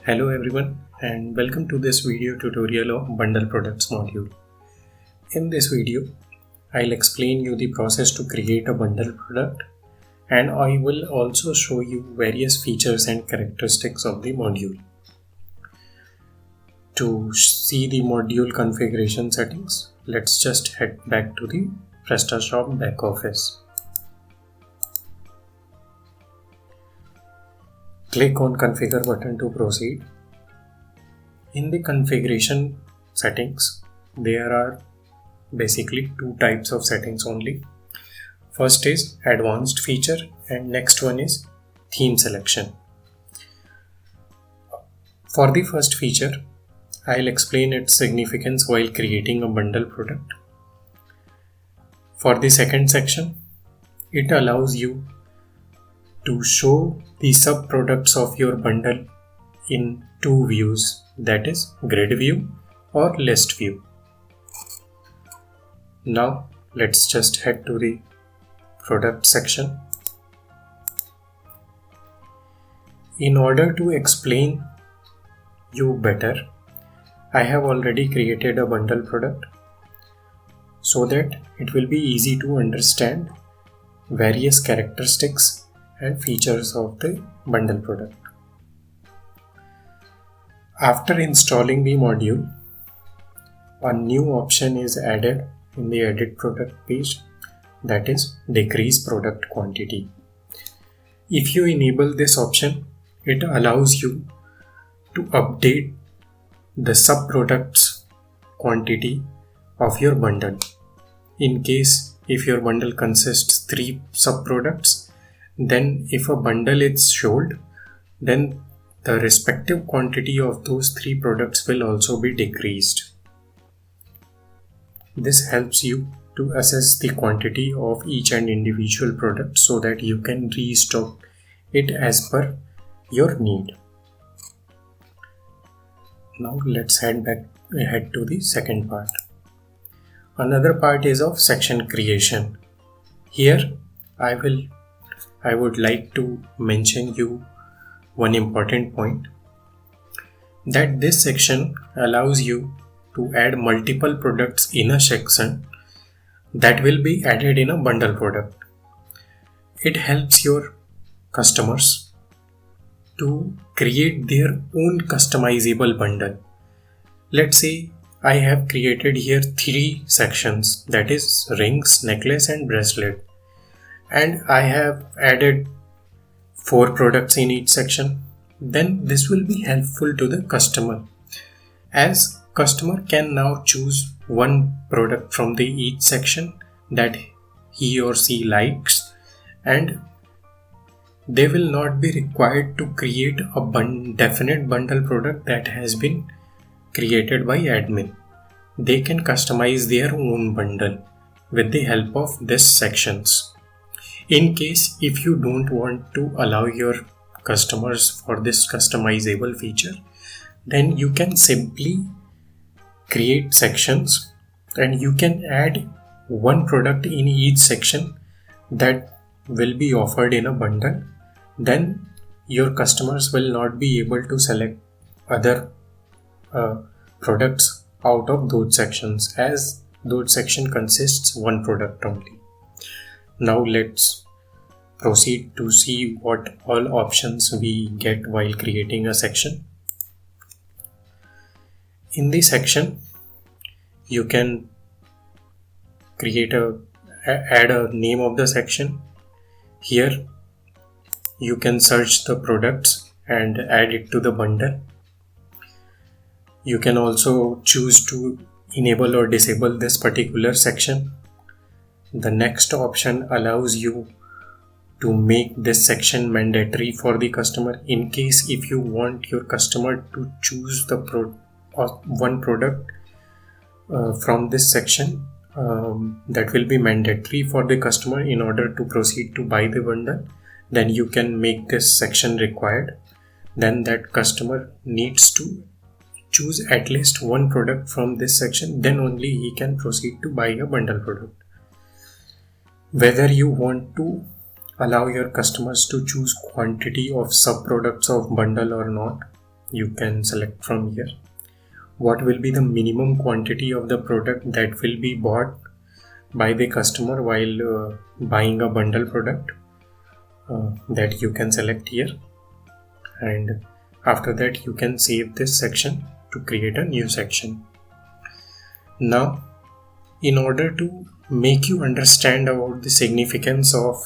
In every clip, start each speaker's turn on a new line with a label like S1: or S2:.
S1: Hello everyone and welcome to this video tutorial of bundle products module. In this video, I'll explain you the process to create a bundle product and I will also show you various features and characteristics of the module. To see the module configuration settings, let's just head back to the PrestaShop back office. Click on Configure button to proceed. In the configuration settings, there are basically two types of settings only. First is advanced feature and next one is theme selection. For the first feature, I'll explain its significance while creating a bundle product. For the second section, it allows you to show the sub-products of your bundle in two views, that is grid view or list view. Now let's just head to the product section. In order to explain you better, I have already created a bundle product so that it will be easy to understand various characteristics and features of the bundle product. After installing the module, a new option is added in the edit product page, that is decrease product quantity. If you enable this option, it allows you to update the sub-products quantity of your bundle. In case if your bundle consists 3 sub-products, then if a bundle is sold, then the respective quantity of those 3 products will also be decreased. This helps you to assess the quantity of each and individual product so that you can restock it as per your need. Now let's head to the second part. Another part is of section creation. Here I would like to mention you one important point, that this section allows you to add multiple products in a section that will be added in a bundle product. It helps your customers to create their own customizable bundle. Let's say I have created here 3 sections, that is rings, necklace and bracelet, and I have added 4 products in each section. Then this will be helpful to the customer, as customer can now choose one product from the each section that he or she likes, and they will not be required to create a definite bundle product that has been created by admin. They can customize their own bundle with the help of these sections. In case if you don't want to allow your customers for this customizable feature, then you can simply create sections and you can add one product in each section that will be offered in a bundle. Then your customers will not be able to select other products out of those sections, as those section consists one product only. Now let's proceed to see what all options we get while creating a section. In the section, you can add a name of the section. Here you can search the products and add it to the bundle. You can also choose to enable or disable this particular section. The next option allows you to make this section mandatory for the customer. In case if you want your customer to choose the one product from this section, that will be mandatory for the customer in order to proceed to buy the bundle, then you can make this section required. Then that customer needs to choose at least one product from this section, then only he can proceed to buy a bundle product. Whether you want to allow your customers to choose quantity of sub-products of bundle or not, you can select from here. What will be the minimum quantity of the product that will be bought by the customer while buying a bundle product, that you can select here. And after that you can save this section to create a new section. Now, in order to make you understand about the significance of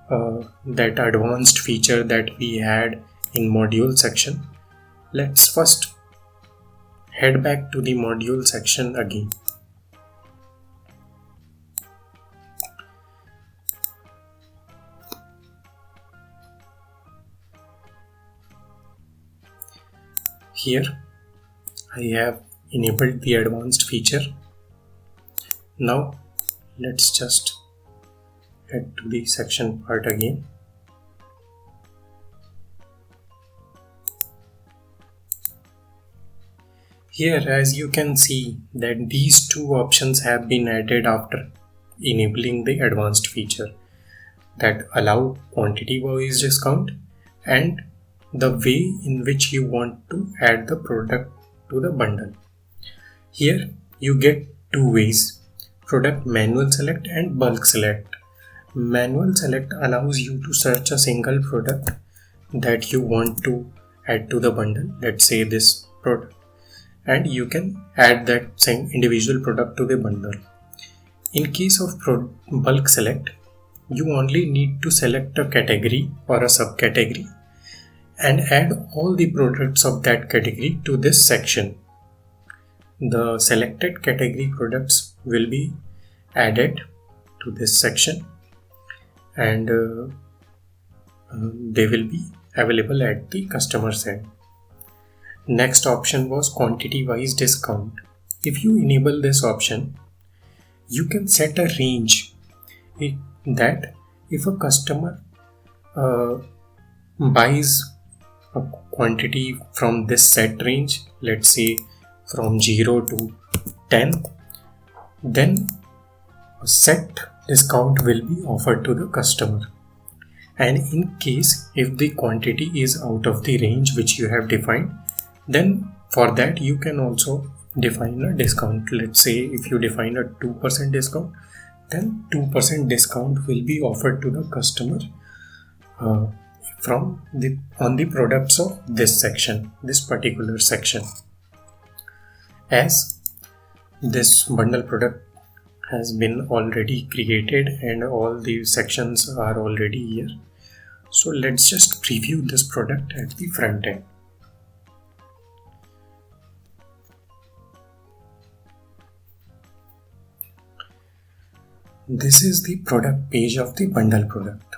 S1: that advanced feature that we had in module section, let's first head back to the module section again. Here I have enabled the advanced feature. Now let's just head to the section part again. Here, as you can see, that these two options have been added after enabling the advanced feature, that allow quantity wise discount and the way in which you want to add the product to the bundle. Here you get two ways: product manual select and bulk select. Manual select allows you to search a single product that you want to add to the bundle, let's say this product, and you can add that same individual product to the bundle. In case of bulk select, you only need to select a category or a subcategory and add all the products of that category to this section. The selected category products will be added to this section, and they will be available at the customer's end. Next option was quantity wise discount. If you enable this option, you can set a range that if a customer buys a quantity from this set range, let's say from 0 to 10, then a set discount will be offered to the customer. And in case if the quantity is out of the range which you have defined, then for that you can also define a discount. Let's say if you define a 2% discount, then 2% discount will be offered to the customer on the products of this section, this particular section. As this bundle product has been already created and all the sections are already here, so let's just preview this product at the front end. This is the product page of the bundle product.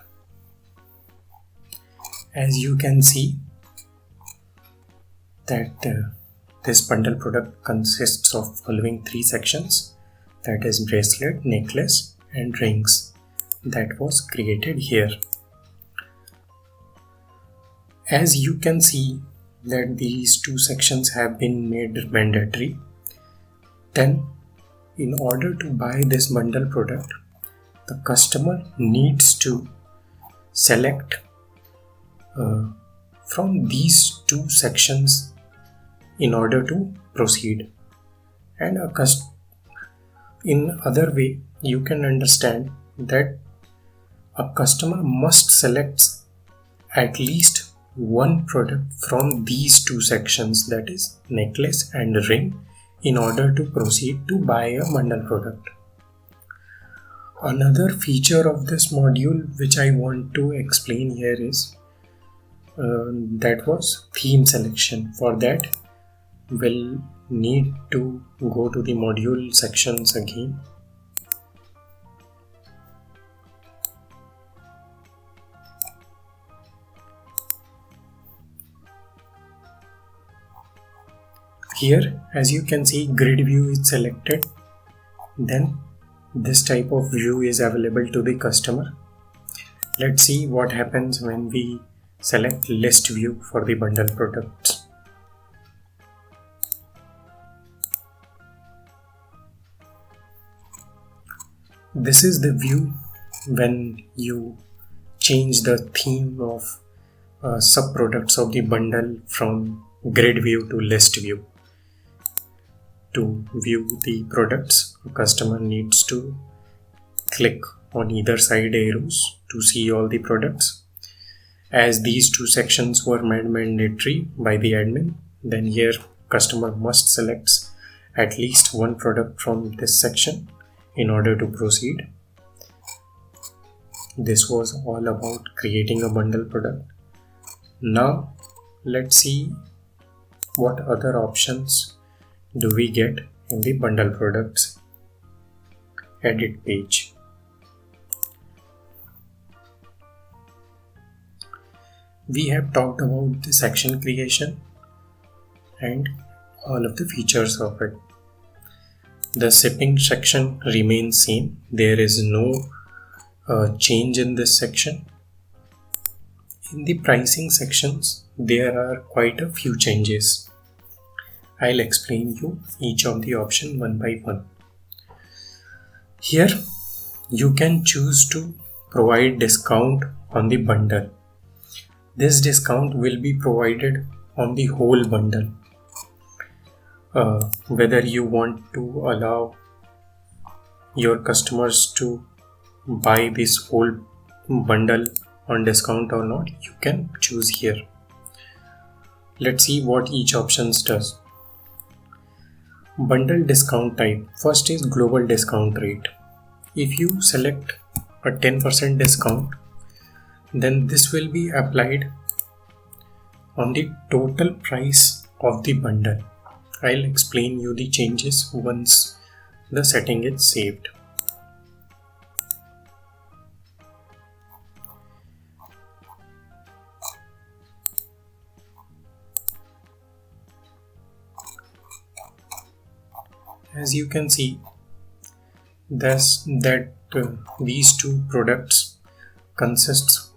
S1: As you can see that this bundle product consists of following three sections, that is bracelet, necklace and rings, that was created here. As you can see that these two sections have been made mandatory, then in order to buy this bundle product, the customer needs to select from these two sections in order to proceed. And in other way, you can understand that a customer must select at least one product from these two sections, that is necklace and ring, in order to proceed to buy a bundle product. Another feature of this module which I want to explain here is that was theme selection. For that, we'll need to go to the module sections again. Here, as you can see, grid view is selected. Then this type of view is available to the customer. Let's see what happens when we select list view for the bundle products. This is the view when you change the theme of sub products of the bundle from grid view to list view. To view the products, a customer needs to click on either side arrows to see all the products. As these two sections were made mandatory by the admin, then here customer must select at least one product from this section in order to proceed. This was all about creating a bundle product. Now let's see what other options do we get in the bundle products edit page. We have talked about the section creation and all of the features of it. The shipping section remains same. There is no change in this section. In the pricing sections, there are quite a few changes. I'll explain you each of the option one by one. Here, you can choose to provide discount on the bundle. This discount will be provided on the whole bundle. Whether you want to allow your customers to buy this whole bundle on discount or not, you can choose here. Let's see what each option does. Bundle discount type. First is global discount rate. If you select a 10% discount, then this will be applied on the total price of the bundle. I'll explain you the changes once the setting is saved. As you can see, these two products consists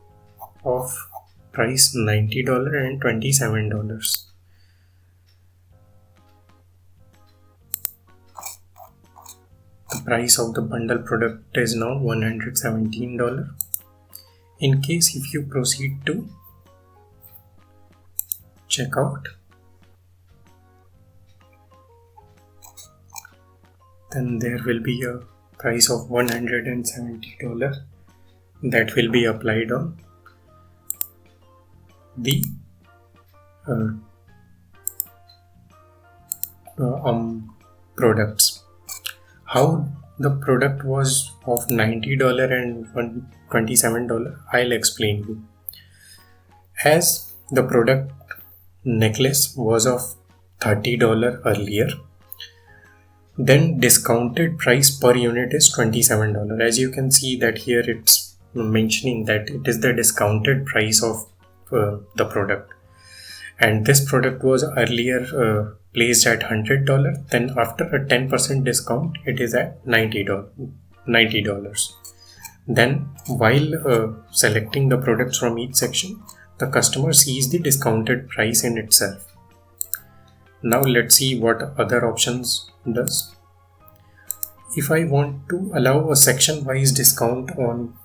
S1: of price $90 and $27. The price of the bundle product is now $117. In case if you proceed to checkout, then there will be a price of $170 that will be applied on the products. How the product was of $90 and $27, I'll explain you. As the product necklace was of $30 earlier, then discounted price per unit is $27. As you can see that here it's mentioning that it is the discounted price of the product, and this product was earlier placed at $100. Then after a 10% discount, it is at $90. Then while selecting the products from each section, the customer sees the discounted price in itself. Now let's see what other options does. If I want to allow a section wise discount on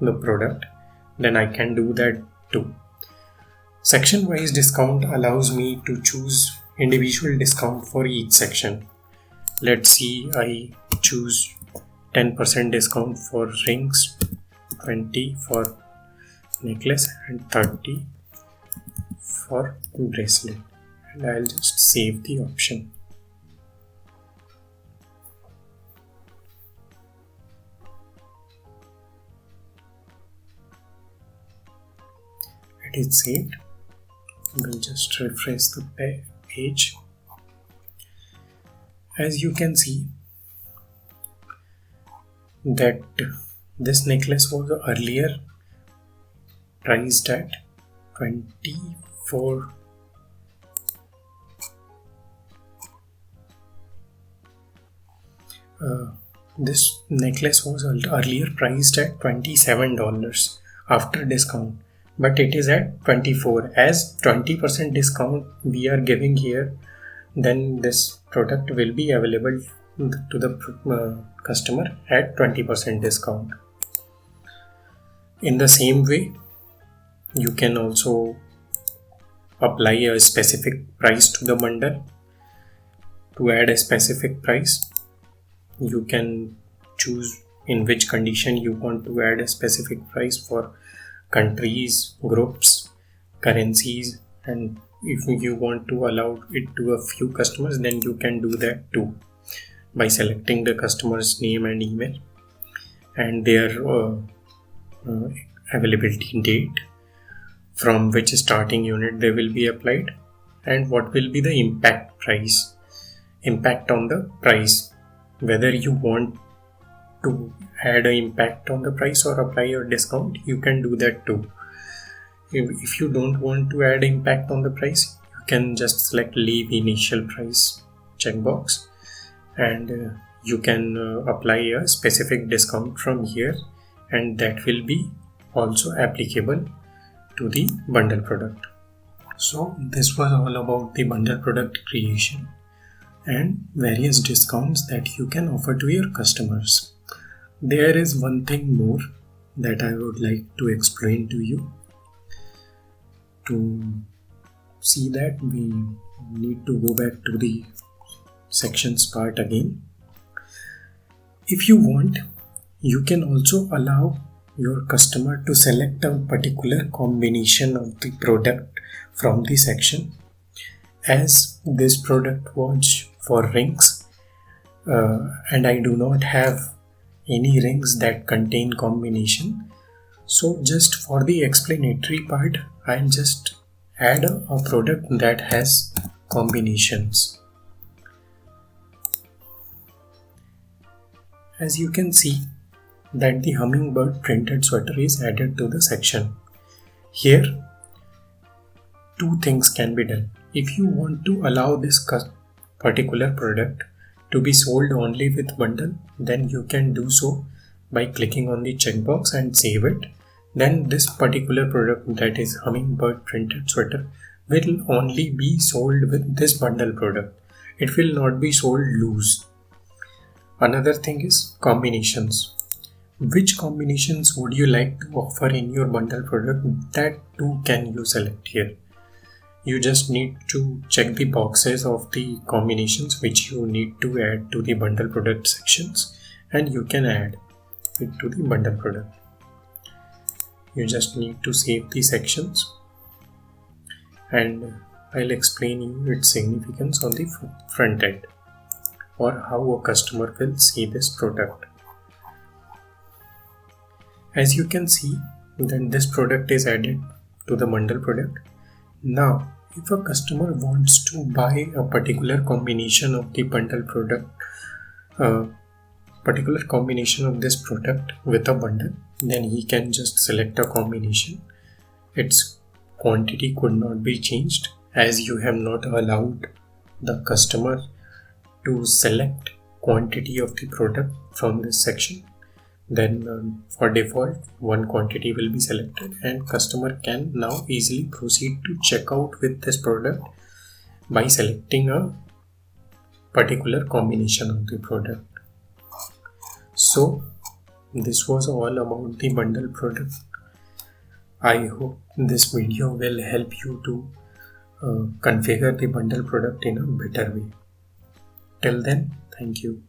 S1: the product, then I can do that too. Section wise discount allows me to choose individual discount for each section. Let's see, I choose 10% discount for rings, 20 for necklace and 30 for bracelet, and I'll just save the option. It is saved. We'll just refresh the page. As you can see that this necklace was earlier priced at $24. This necklace was earlier priced at $27 after discount, but it is at $24. As 20% discount we are giving here, then this product will be available to the customer at 20% discount. In the same way, you can also apply a specific price to the bundle. To add a specific price, you can choose in which condition you want to add a specific price for countries, groups, currencies, and if you want to allow it to a few customers, then you can do that too by selecting the customer's name and email and their availability date, from which starting unit they will be applied, and what will be the impact on the price, whether you want to add an impact on the price or apply a discount. You can do that too. If you don't want to add impact on the price, you can just select leave initial price checkbox, and you can apply a specific discount from here, and that will be also applicable to the bundle product. So this was all about the bundle product creation and various discounts that you can offer to your customers. There is one thing more that I would like to explain to you. To see that, we need to go back to the sections part again. If you want, you can also allow your customer to select a particular combination of the product from the section. As this product was for rings, and I do not have any rings that contain combination, so just for the explanatory part, I'll just add a product that has combinations. As you can see that the hummingbird printed sweater is added to the section. Here, two things can be done. If you want to allow this particular product to be sold only with bundle, then you can do so by clicking on the checkbox and save it. Then this particular product, that is hummingbird printed sweater, will only be sold with this bundle product. It will not be sold loose. Another thing is combinations. Which combinations would you like to offer in your bundle product? That too can you select here. You just need to check the boxes of the combinations which you need to add to the bundle product sections, and you can add it to the bundle product. You just need to save the sections, and I'll explain you its significance on the front end, or how a customer will see this product. As you can see that this product is added to the bundle product. Now, if a customer wants to buy a particular combination of the bundle product, particular combination of this product with a bundle, then he can just select a combination. Its quantity could not be changed, as you have not allowed the customer to select quantity of the product from this section. Then for default, one quantity will be selected, and customer can now easily proceed to check out with this product by selecting a particular combination of the product. So this was all about the bundle product. I hope this video will help you to configure the bundle product in a better way. Till then, thank you.